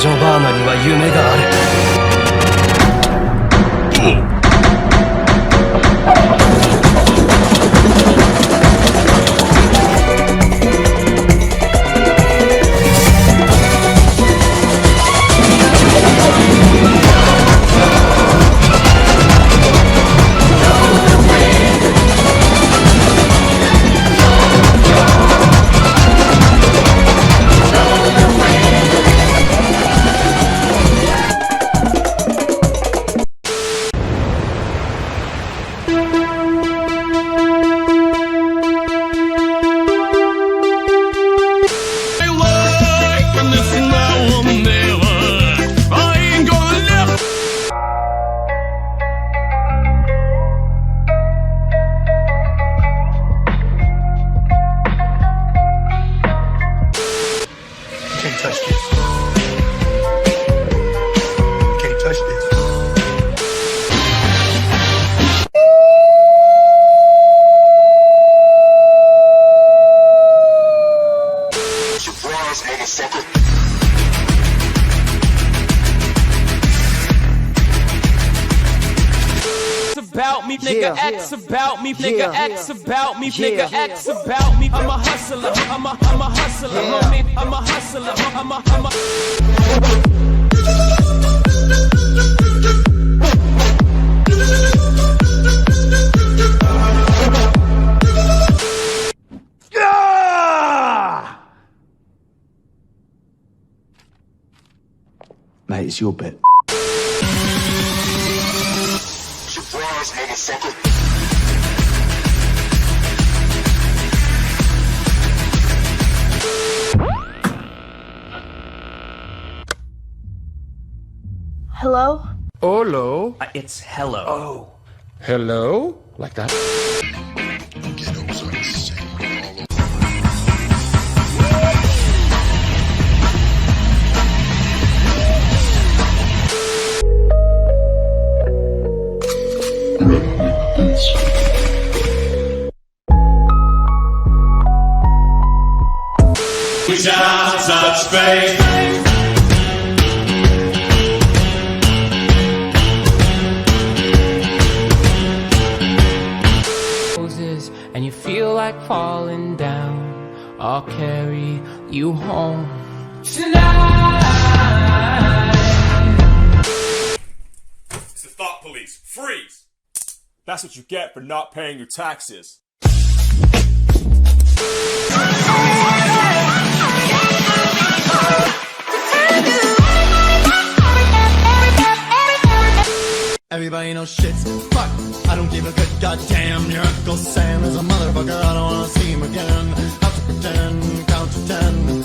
女バーナには夢がある。Can't touch this. Can't touch this. Surprise, motherfucker. About me, nigga, X about me, nigga, X about me, nigga, X about me. I'm a hustler, I'm a hustler, homie. I'm a hustler, I'm a. Mate, it's your bit. Surprise, motherfucker. Hello? Hello. It's hello. Oh. Hello? Like that? Reach out, touch space. And you feel like falling down, I'll carry you home tonight. It's the thought police. Freeze! That's what you get for not paying your taxes. Everybody knows shit's fuck. I don't give a good goddamn. Your Uncle Sam is a motherfucker. I don't wanna see him again. Have to pretend, count to 10.